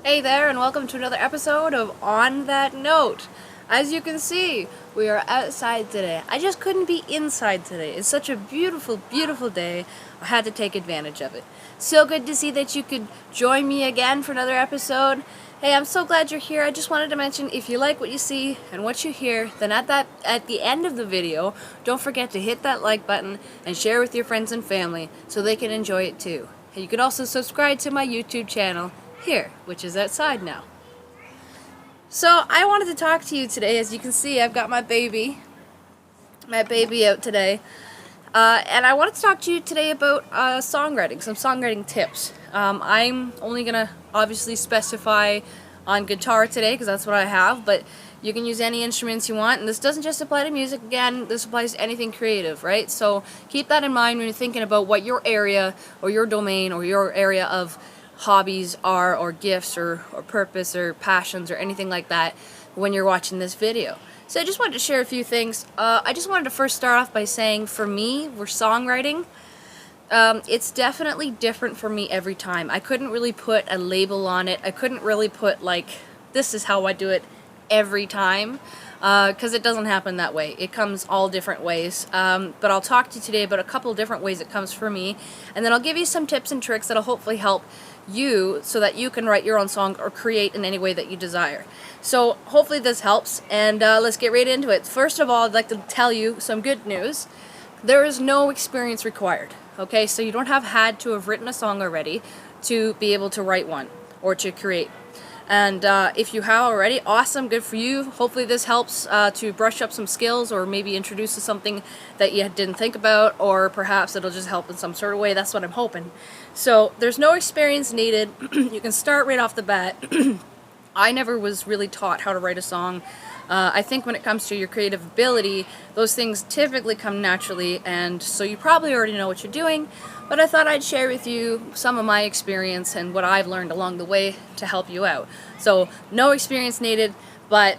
Hey there, and welcome to another episode of On That Note. As you can see, we are outside today. I just couldn't be inside today. It's such a beautiful, beautiful day. I had to take advantage of it. So good to see that you could join me again for another episode. Hey, I'm so glad you're here. I just wanted to mention, if you like what you see and what you hear, then at the end of the video, don't forget to hit that like button and share with your friends and family so they can enjoy it too. And you can also subscribe to my YouTube channel here, which is outside now. So I wanted to talk to you today. As you can see, I've got my baby out today, and I wanted to talk to you today about songwriting, some songwriting tips. I'm only gonna obviously specify on guitar today because that's what I have, but you can use any instruments you want, and this doesn't just apply to music. Again, this applies to anything creative, right? So keep that in mind when you're thinking about what your area or your domain or your area of hobbies are, or gifts, or purpose, or passions, or anything like that when you're watching this video. So I just wanted to share a few things. I just wanted to first start off by saying, for me, for songwriting, it's definitely different for me every time. I couldn't really put a label on it. I couldn't really put, like, this is how I do it every time, because it doesn't happen that way. It comes all different ways, but I'll talk to you today about a couple different ways it comes for me, and then I'll give you some tips and tricks that'll hopefully help you so that you can write your own song or create in any way that you desire. So hopefully this helps, and let's get right into it. First of all, I'd like to tell you some good news. There is no experience required, okay? So you don't have had to have written a song already to be able to write one or to create. And if you have already, awesome, good for you. Hopefully this helps to brush up some skills, or maybe introduce to something that you didn't think about, or perhaps it'll just help in some sort of way. That's what I'm hoping. So there's no experience needed. You can start right off the bat. I never was really taught how to write a song. I think when it comes to your creative ability, those things typically come naturally, and so you probably already know what you're doing, but I thought I'd share with you some of my experience and what I've learned along the way to help you out. So no experience needed, but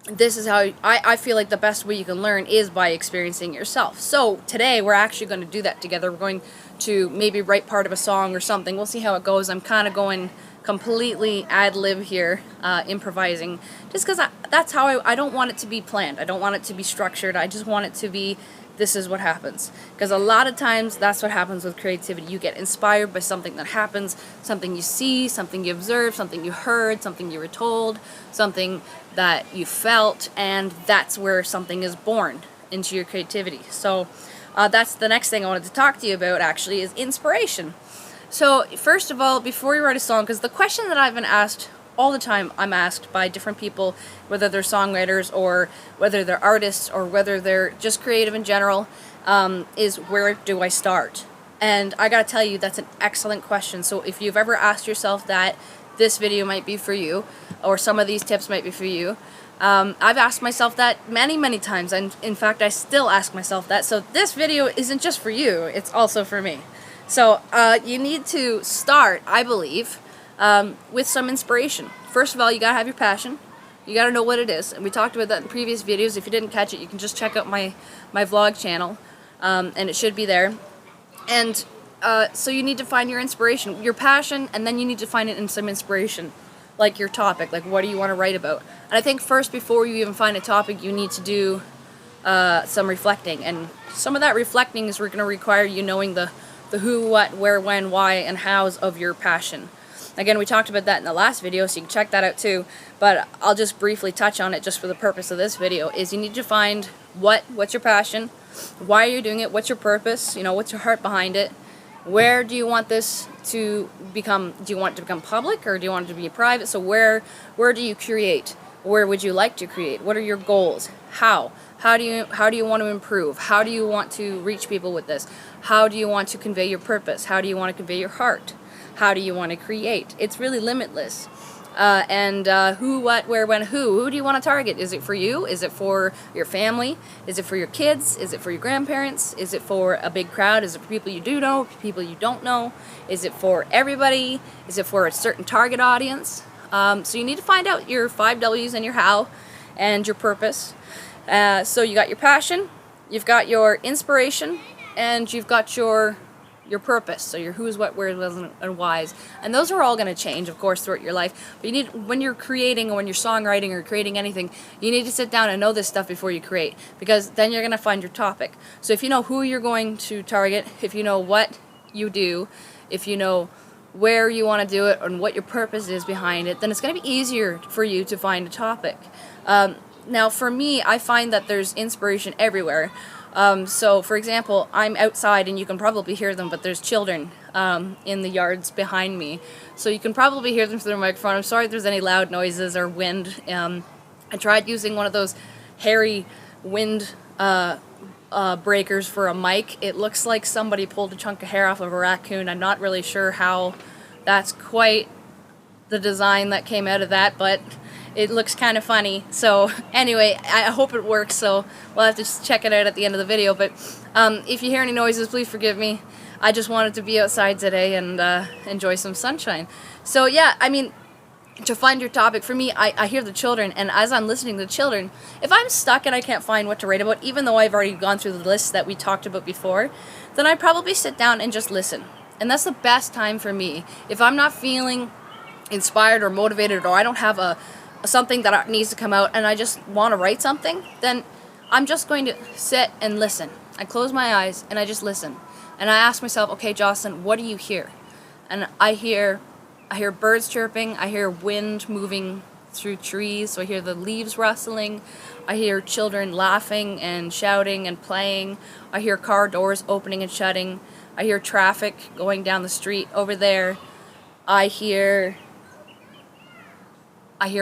this is how I feel like the best way you can learn is by experiencing yourself. So today we're actually going to do that together. We're going to maybe write part of a song or something. We'll see how it goes. I'm kind of going completely ad-lib here, improvising, just because that's how I don't want it to be planned. I don't want it to be structured. I just want it to be, this is what happens. Because a lot of times that's what happens with creativity. You get inspired by something that happens, something you see, something you observe, something you heard, something you were told, something that you felt, and that's where something is born into your creativity. So that's the next thing I wanted to talk to you about, actually, is inspiration. So first of all, before you write a song, because the question that I've been asked all the time, I'm asked by different people, whether they're songwriters or whether they're artists or whether they're just creative in general, is where do I start? And I gotta tell you, that's an excellent question. So if you've ever asked yourself that, this video might be for you, or some of these tips might be for you. I've asked myself that many, many times, and in fact I still ask myself that. So this video isn't just for you, it's also for me. So you need to start, I believe, with some inspiration. First of all, you gotta have your passion. You gotta know what it is, and we talked about that in previous videos. If you didn't catch it, you can just check out my vlog channel, and it should be there. And so you need to find your inspiration, your passion, and then you need to find it in some inspiration, like your topic, like what do you want to write about. And I think first, before you even find a topic, you need to do some reflecting, and some of that reflecting is going to require you knowing the who, what, where, when, why, and hows of your passion. Again, we talked about that in the last video, so you can check that out too, but I'll just briefly touch on it just for the purpose of this video. Is you need to find what's your passion, why are you doing it, what's your purpose, what's your heart behind it, where do you want this to become, do you want it to become public, or do you want it to be private? So where do you create? Where would you like to create? What are your goals? How do you want to improve? How do you want to reach people with this? How do you want to convey your purpose? How do you want to convey your heart? How do you want to create? It's really limitless. Who, what, where, when, who do you want to target? Is it for you? Is it for your family? Is it for your kids? Is it for your grandparents? Is it for a big crowd? Is it for people you do know, people you don't know? Is it for everybody? Is it for a certain target audience? So you need to find out your 5 W's and your how and your purpose. So you got your passion, you've got your inspiration, and you've got your your purpose, so your who's, what, where, when, and whys, and those are all going to change, of course, throughout your life. But you need, when you're creating or when you're songwriting or creating anything, you need to sit down and know this stuff before you create, because then you're going to find your topic. So if you know who you're going to target, if you know what you do, if you know where you want to do it and what your purpose is behind it, then it's going to be easier for you to find a topic. Now, for me, I find that there's inspiration everywhere. So, for example, I'm outside and you can probably hear them, but there's children in the yards behind me. So you can probably hear them through the microphone. I'm sorry if there's any loud noises or wind. I tried using one of those hairy wind breakers for a mic. It looks like somebody pulled a chunk of hair off of a raccoon. I'm not really sure how that's quite the design that came out of that, but it looks kind of funny. So anyway, I hope it works, so we'll have to check it out at the end of the video. But if you hear any noises, please forgive me. I just wanted to be outside today and enjoy some sunshine. So yeah, I mean, to find your topic, for me, I hear the children, and as I'm listening to the children, if I'm stuck and I can't find what to write about, even though I've already gone through the list that we talked about before, then I probably sit down and just listen. And that's the best time for me. If I'm not feeling inspired or motivated, or I don't have something that needs to come out and I just want to write something, then I'm just going to sit and listen. I close my eyes and I just listen. And I ask myself, okay, Jocelyn, what do you hear? And I hear birds chirping, I hear wind moving through trees, so I hear the leaves rustling, I hear children laughing and shouting and playing, I hear car doors opening and shutting, I hear traffic going down the street over there, I hear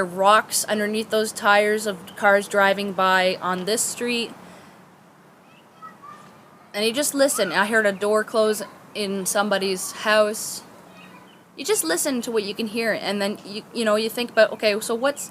rocks underneath those tires of cars driving by on this street. And you just listen. I heard a door close in somebody's house. You just listen to what you can hear, and then you think about, okay, so what's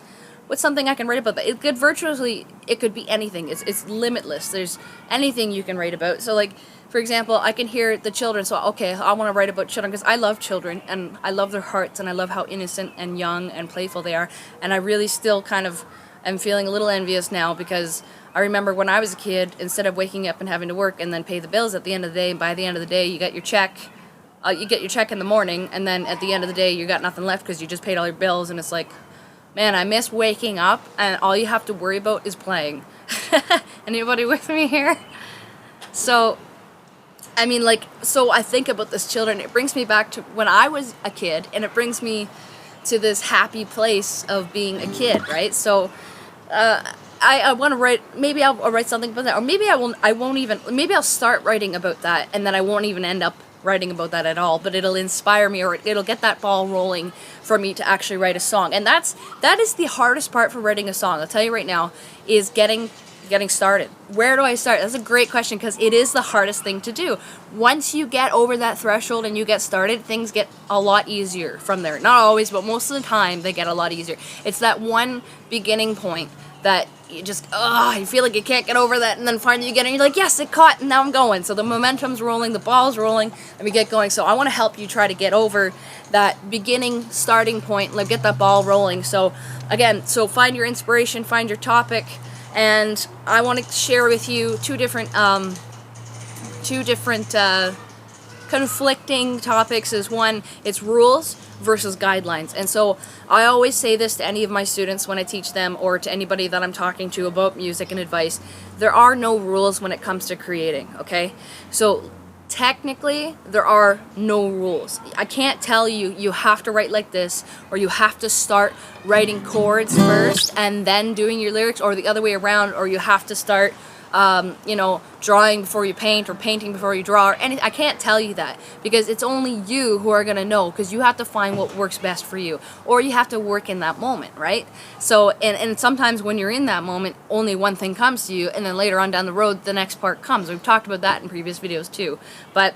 something I can write about? It could be anything. It's limitless. There's anything you can write about. So, like, for example, I can hear the children, so okay, I want to write about children because I love children and I love their hearts and I love how innocent and young and playful they are, and I really still kind of am feeling a little envious now, because I remember when I was a kid, instead of waking up and having to work and then pay the bills at the end of the day, and by the end of the day you get your check, in the morning, and then at the end of the day you got nothing left because you just paid all your bills, and it's like, man, I miss waking up and all you have to worry about is playing. Anybody with me here? So I mean, like, so I think about this children, it brings me back to when I was a kid, and it brings me to this happy place of being a kid, right? So I want to write, maybe I'll write something about that, or maybe maybe I'll start writing about that, and then I won't even end up writing about that at all, but it'll inspire me, or it'll get that ball rolling for me to actually write a song. And that is the hardest part for writing a song, I'll tell you right now, is getting started. Where do I start? That's a great question, because it is the hardest thing to do. Once you get over that threshold and you get started, things get a lot easier from there. Not always, but most of the time they get a lot easier. It's that one beginning point that you just, you feel like you can't get over that, and then finally you get it and you're like, yes, it caught, and now I'm going. So the momentum's rolling, the ball's rolling, and we get going. So I want to help you try to get over that beginning starting point, like get that ball rolling. So again, find your inspiration, find your topic, and I want to share with you two different conflicting topics. Is one, it's rules versus guidelines. And so I always say this to any of my students when I teach them, or to anybody that I'm talking to about music and advice: there are no rules when it comes to creating, okay? So technically there are no rules. I can't tell you you have to write like this, or you have to start writing chords first and then doing your lyrics, or the other way around, or you have to start drawing before you paint, or painting before you draw, or anything. I can't tell you that, because it's only you who are gonna know, because you have to find what works best for you, or you have to work in that moment, right? So, and sometimes when you're in that moment, only one thing comes to you, and then later on down the road, the next part comes. We've talked about that in previous videos too, but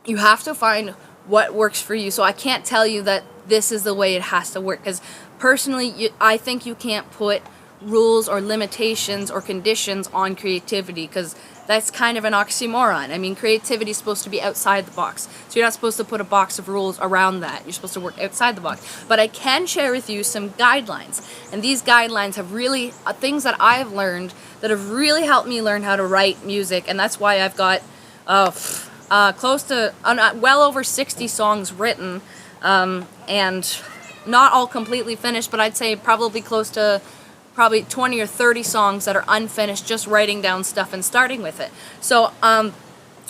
you have to find what works for you. So I can't tell you that this is the way it has to work, because personally, I think you can't put rules or limitations or conditions on creativity, because that's kind of an oxymoron. I mean, creativity is supposed to be outside the box, so you're not supposed to put a box of rules around that. You're supposed to work outside the box. But I can share with you some guidelines, and these guidelines have really things that I've learned that have really helped me learn how to write music, and that's why I've got close to well over 60 songs written, and not all completely finished, but I'd say probably close to 20 or 30 songs that are unfinished, just writing down stuff and starting with it. So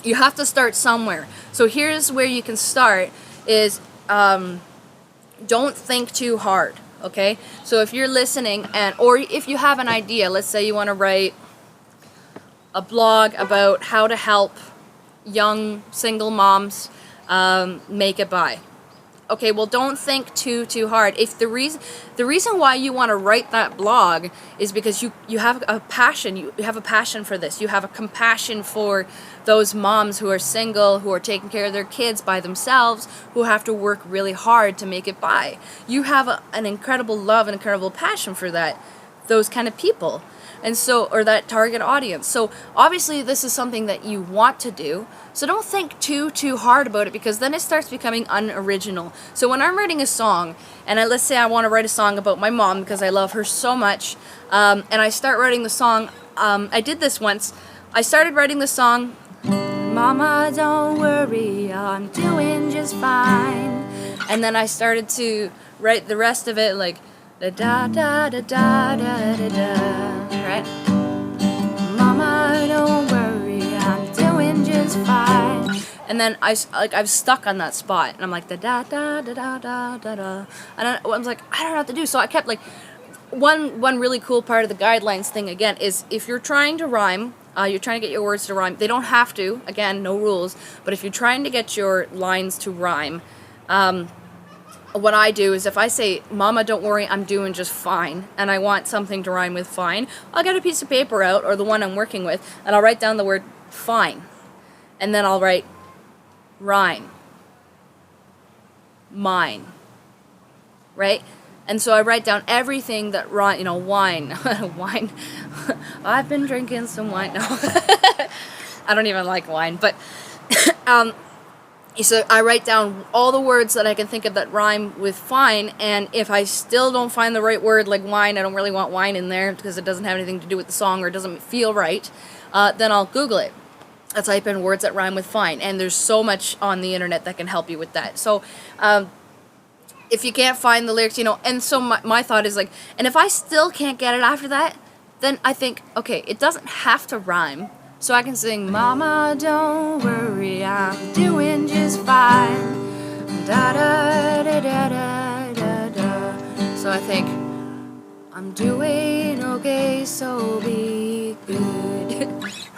you have to start somewhere. So here's where you can start is don't think too hard, okay? So if you're listening or if you have an idea, let's say you want to write a blog about how to help young single moms make it by. Okay, well, don't think too hard. If the reason why you want to write that blog is because you have a passion. You have a passion for this. You have a compassion for those moms who are single, who are taking care of their kids by themselves, who have to work really hard to make it by. You have an incredible love and incredible passion for those kind of people. And so, or that target audience. So obviously this is something that you want to do. So don't think too hard about it, because then it starts becoming unoriginal. So when I'm writing a song, and let's say I want to write a song about my mom because I love her so much, and I start writing the song, I did this once. I started writing the song, Mama, don't worry, I'm doing just fine. And then I started to write the rest of it like, da da da da da da da da. Right? Mama, don't worry, I'm doing just fine. And then I was stuck on that spot, and I'm like da da da da da da da da. And I was like, I don't know what to do. So I kept like one really cool part of the guidelines thing again is if you're trying to rhyme, you're trying to get your words to rhyme. They don't have to. Again, no rules. But if you're trying to get your lines to rhyme, what I do is if I say, Mama, don't worry, I'm doing just fine, and I want something to rhyme with fine, I'll get a piece of paper out, or the one I'm working with, and I'll write down the word fine. And then I'll write rhyme. Mine. Right? And so I write down everything that rhyme, wine. Wine. I've been drinking some wine. No. I don't even like wine, but so I write down all the words that I can think of that rhyme with fine, and if I still don't find the right word, like wine, I don't really want wine in there because it doesn't have anything to do with the song or it doesn't feel right, then I'll Google it. I'll type in words that rhyme with fine, and there's so much on the internet that can help you with that. So if you can't find the lyrics, and so my thought is like, and if I still can't get it after that, then I think, okay, it doesn't have to rhyme. So I can sing, Mama, don't worry, I'm doing just fine. Da da da da da da da. So I think, I'm doing okay, so be good.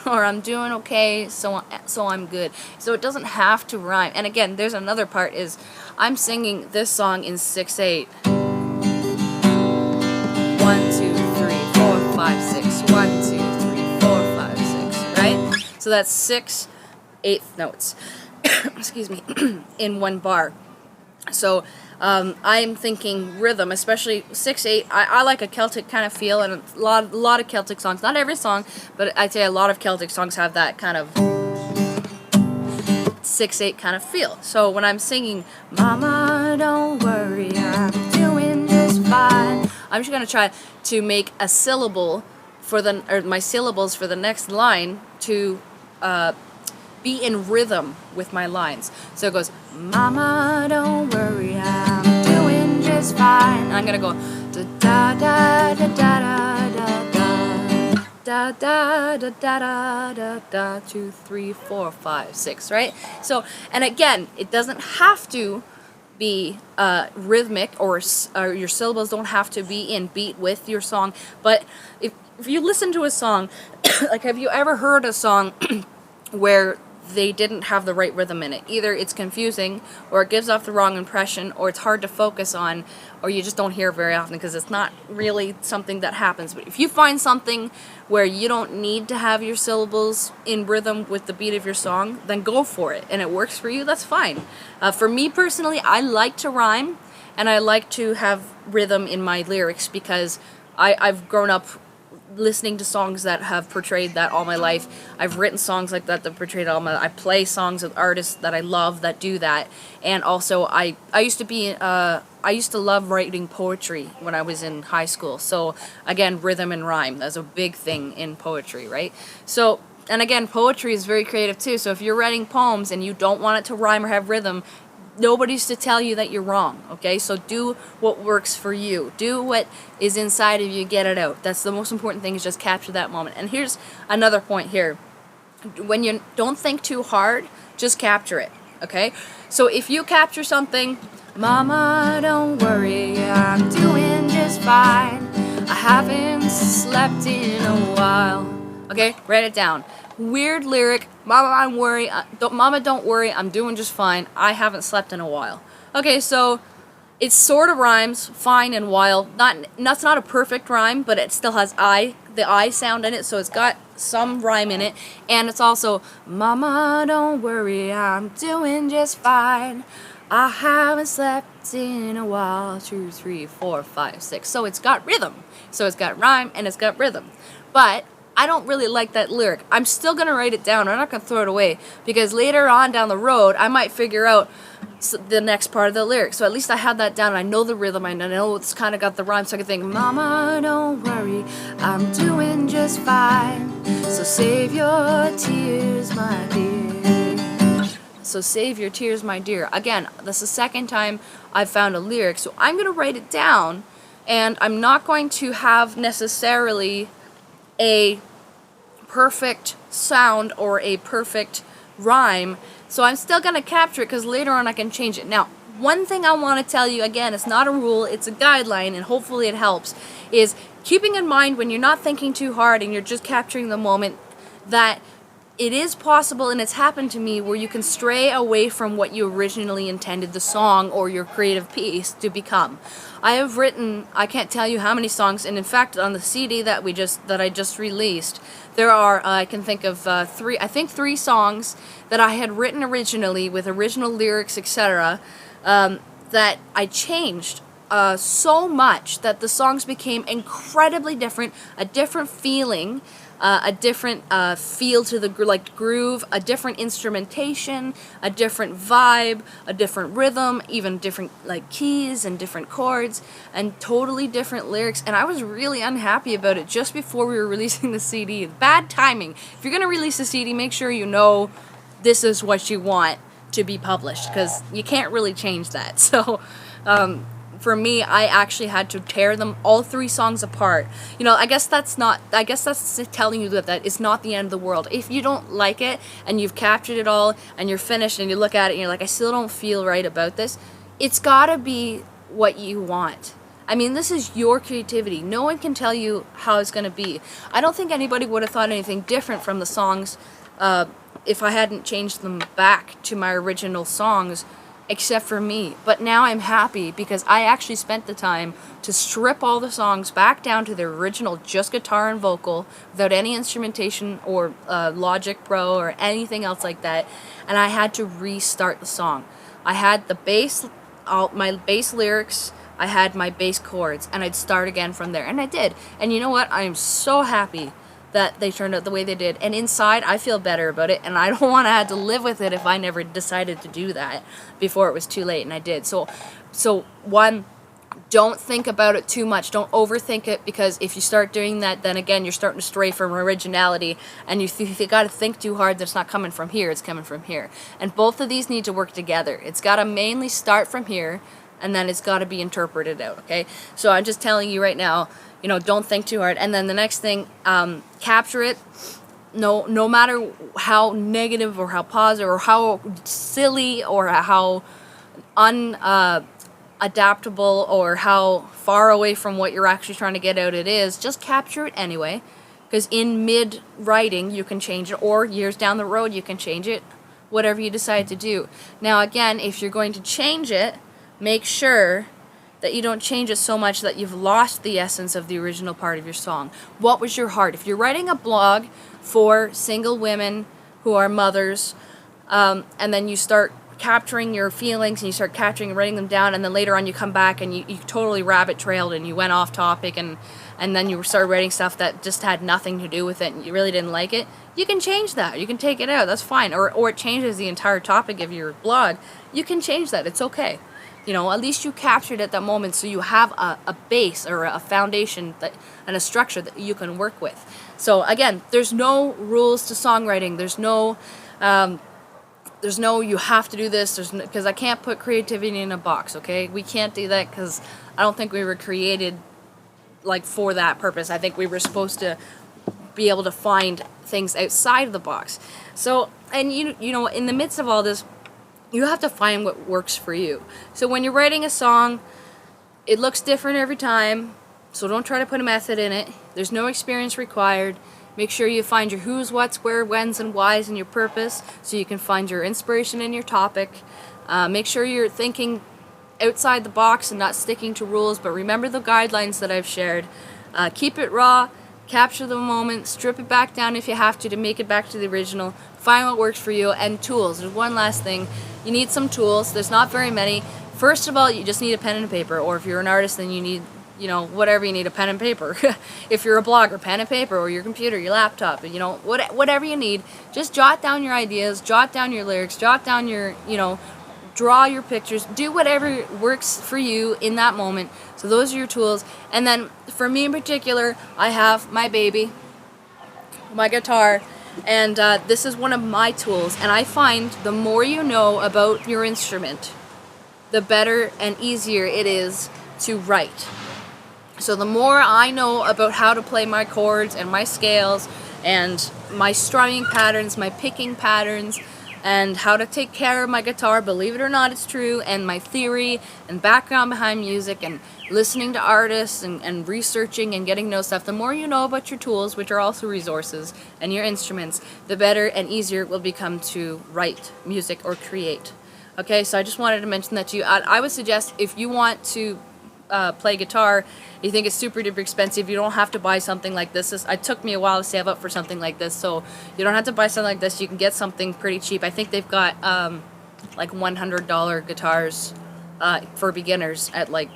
Or I'm doing okay, so I'm good. So it doesn't have to rhyme. And again, there's another part is, I'm singing this song in 6/8. 1, 2, 3, 4, 5, 6. 1, 2, 3, 4, 5, 6. Right? So that's 6 eighth notes. Excuse me. In one bar. So I'm thinking rhythm, especially 6/8. I like a Celtic kind of feel, and a lot of Celtic songs. Not every song, but I'd say a lot of Celtic songs have that kind of 6/8 kind of feel. So when I'm singing, Mama, don't worry, I'm doing just fine, I'm just gonna try to make a syllable my syllables for the next line to be in rhythm with my lines. So it goes, Mama, don't worry, I'm doing just fine. And I'm gonna go da da da da da da da da da da da da 2, 3, 4, 5, 6. Right? So, and again, it doesn't have to be rhythmic, or your syllables don't have to be in beat with your song. But if you listen to a song, like, have you ever heard a song where they didn't have the right rhythm in it? Either it's confusing, or it gives off the wrong impression, or it's hard to focus on, or you just don't hear it very often because it's not really something that happens. But if you find something where you don't need to have your syllables in rhythm with the beat of your song, then go for it, and it works for you, that's fine. For me personally, I like to rhyme, and I like to have rhythm in my lyrics because I've grown up listening to songs that have portrayed that all my life. I've written songs like that portrayed all my life. I play songs with artists that I love that do that. And also I used to love writing poetry when I was in high school. So again, rhythm and rhyme, that's a big thing in poetry, right? So And again, poetry is very creative too. So if you're writing poems and you don't want it to rhyme or have rhythm, nobody's to tell you that you're wrong, okay? So do what works for you. Do what is inside of you, get it out. That's the most important thing, is just capture that moment. And here's another point here. When you don't think too hard, just capture it, okay? So if you capture something, Mama, don't worry, I'm doing just fine. I haven't slept in a while. Okay, write it down. Weird lyric, Mama, Mama, don't worry, I'm doing just fine. I haven't slept in a while. Okay, so it sort of rhymes, fine and while. That's not a perfect rhyme, but it still has the I sound in it, so it's got some rhyme in it. And it's also, Mama, don't worry, I'm doing just fine. I haven't slept in a while. 2, 3, 4, 5, 6. So it's got rhythm. So it's got rhyme and it's got rhythm. But I don't really like that lyric. I'm still going to write it down. I'm not going to throw it away, because later on down the road, I might figure out the next part of the lyric. So at least I have that down. I know the rhythm. I know it's kind of got the rhyme, so I can think, Mama, don't worry, I'm doing just fine. So save your tears, my dear. So save your tears, my dear. Again, that's the second time I've found a lyric. So I'm going to write it down, and I'm not going to have necessarily a perfect sound or a perfect rhyme, so I'm still going to capture it, because later on I can change it. Now, one thing I want to tell you, again, it's not a rule, it's a guideline, and hopefully it helps, is keeping in mind when you're not thinking too hard and you're just capturing the moment, that it is possible, and it's happened to me, where you can stray away from what you originally intended the song or your creative piece to become. I have written, I can't tell you how many songs, and in fact on the CD that I just released, there are, I can think of three songs that I had written originally with original lyrics, etc., that I changed so much that the songs became incredibly different, a different feeling, a different feel to the groove, a different instrumentation, a different vibe, a different rhythm, even different keys and different chords, and totally different lyrics. And I was really unhappy about it just before we were releasing the CD. Bad timing. If you're gonna release a CD, make sure you know this is what you want to be published, because you can't really change that. So for me, I actually had to tear them all 3 songs apart. You know, I guess that's telling you that it's not the end of the world. If you don't like it and you've captured it all and you're finished and you look at it and you're like, I still don't feel right about this, it's gotta be what you want. I mean, this is your creativity. No one can tell you how it's gonna be. I don't think anybody would have thought anything different from the songs if I hadn't changed them back to my original songs, except for me. But now I'm happy, because I actually spent the time to strip all the songs back down to their original, just guitar and vocal, without any instrumentation or Logic Pro or anything else like that, and I had to restart the song. I had the bass, my bass lyrics, I had my bass chords, and I'd start again from there, and I did. And you know what? I am so happy that they turned out the way they did, and inside I feel better about it, and I don't want to have to live with it if I never decided to do that before it was too late, and I did. So one, don't think about it too much, don't overthink it, because if you start doing that, then again you're starting to stray from originality, and if you got to think too hard, that's not coming from here, it's coming from here. And both of these need to work together. It's got to mainly start from here, and then it's got to be interpreted out, okay? So I'm just telling you right now, you know, don't think too hard. And then the next thing, capture it. No matter how negative or how positive or how silly or how unadaptable or how far away from what you're actually trying to get out it is, just capture it anyway. Because in mid-writing, you can change it, or years down the road, you can change it, whatever you decide to do. Now, again, if you're going to change it, make sure that you don't change it so much that you've lost the essence of the original part of your song. What was your heart? If you're writing a blog for single women who are mothers, and then you start capturing your feelings and you start capturing and writing them down, and then later on you come back and you totally rabbit trailed and you went off topic, and then you started writing stuff that just had nothing to do with it and you really didn't like it, you can change that. You can take it out. That's fine. Or it changes the entire topic of your blog. You can change that. It's okay. You know, at least you captured at that moment, so you have a base or a foundation that, and a structure that you can work with. So again, there's no rules to songwriting. There's no you have to do this. Because I can't put creativity in a box. Okay, we can't do that because I don't think we were created like for that purpose. I think we were supposed to be able to find things outside of the box. So, and you know, in the midst of all this, you have to find what works for you. So when you're writing a song, it looks different every time, so don't try to put a method in it. There's no experience required. Make sure you find your who's, what's, where, when's, and why's in your purpose, so you can find your inspiration in your topic. Make sure you're thinking outside the box and not sticking to rules, but remember the guidelines that I've shared. Keep it raw, capture the moment, strip it back down if you have to make it back to the original. Find what works for you, and tools. There's one last thing. You need some tools. There's not very many. First of all, you just need a pen and paper, or if you're an artist, then you need, you know, whatever you need, a pen and paper. If you're a blogger, pen and paper, or your computer, your laptop, you know, whatever you need. Just jot down your ideas, jot down your lyrics, jot down your, you know, draw your pictures, do whatever works for you in that moment. So those are your tools. And then for me in particular, I have my baby, my guitar, and this is one of my tools. And I find the more you know about your instrument, the better and easier it is to write. So the more I know about how to play my chords and my scales and my strumming patterns, my picking patterns, and how to take care of my guitar, believe it or not, it's true, and my theory and background behind music and listening to artists and researching and getting to know stuff, the more you know about your tools, which are also resources, and your instruments, the better and easier it will become to write music or create. Okay, so I just wanted to mention that to you. I would suggest if you want to play guitar, you think it's super duper expensive, you don't have to buy something like this. It took me a while to save up for something like this, so you don't have to buy something like this. You can get something pretty cheap. I think they've got like $100 guitars for beginners at like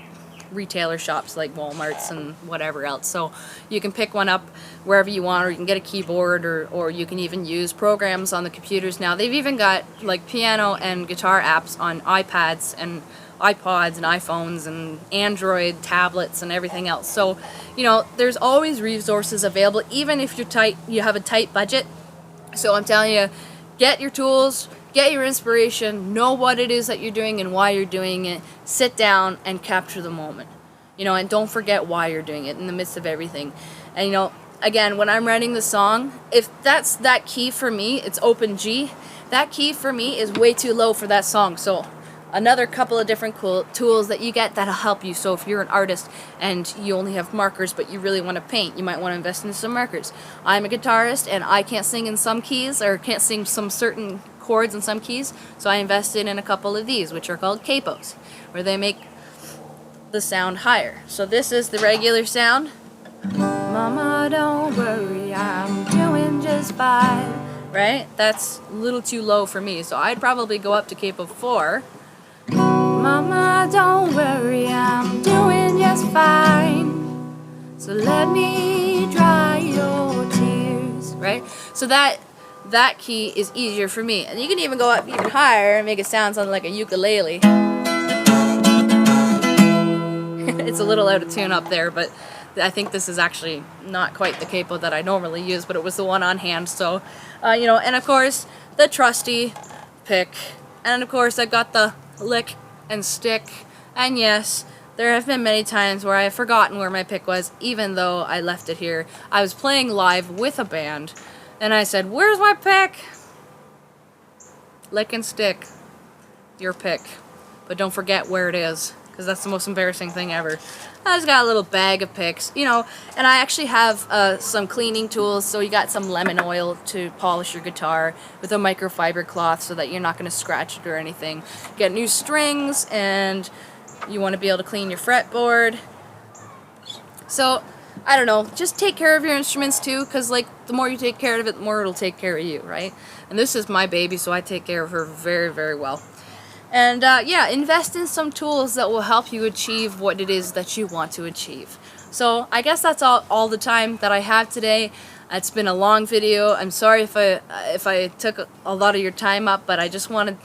retailer shops like Walmart's and whatever else. So you can pick one up wherever you want, or you can get a keyboard, or you can even use programs on the computers now. They've even got like piano and guitar apps on iPads and iPods and iPhones and Android tablets and everything else. So, you know, there's always resources available, even if you have a tight budget. So I'm telling you, get your tools, get your inspiration, know what it is that you're doing and why you're doing it. Sit down and capture the moment. You know, and don't forget why you're doing it in the midst of everything. And you know, again, when I'm writing the song, if that's that key for me, it's open G. That key for me is way too low for that song. So another couple of different cool tools that you get that'll help you. So if you're an artist and you only have markers but you really want to paint, you might want to invest in some markers. I'm a guitarist and I can't sing in some keys, or can't sing some certain chords in some keys, so I invested in a couple of these, which are called capos, where they make the sound higher. So this is the regular sound. Mama, don't worry, I'm doing just fine. Right? That's a little too low for me, so I'd probably go up to capo 4. Mama, don't worry, I'm doing just fine. So let me dry your tears. Right? So that key is easier for me. And you can even go up even higher and make it sound like a ukulele. It's a little out of tune up there, but I think this is actually not quite the capo that I normally use, but it was the one on hand. So, you know, and of course, the trusty pick. And of course, I've got the lick and stick. And yes, there have been many times where I have forgotten where my pick was, even though I left it here. I was playing live with a band, and I said, "Where's my pick?" Lick and stick. Your pick. But don't forget where it is, because that's the most embarrassing thing ever. I just got a little bag of picks, you know, and I actually have some cleaning tools. So you got some lemon oil to polish your guitar with a microfiber cloth so that you're not going to scratch it or anything. Get new strings, and you want to be able to clean your fretboard. So, I don't know, just take care of your instruments too, because like the more you take care of it, the more it'll take care of you, right? And this is my baby, so I take care of her very, very well. And yeah, invest in some tools that will help you achieve what it is that you want to achieve. So I guess that's all the time that I have today. It's been a long video. I'm sorry if I took a lot of your time up, but I just wanted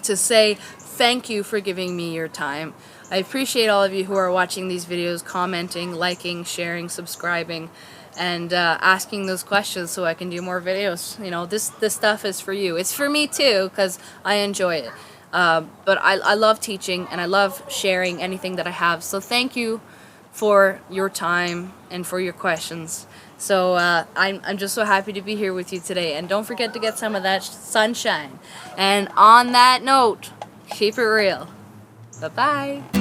to say thank you for giving me your time. I appreciate all of you who are watching these videos, commenting, liking, sharing, subscribing, and asking those questions so I can do more videos. You know, this stuff is for you. It's for me too, because I enjoy it. But I love teaching and I love sharing anything that I have. So thank you for your time and for your questions. So I'm just so happy to be here with you today. And don't forget to get some of that sunshine. And on that note, keep it real. Bye-bye.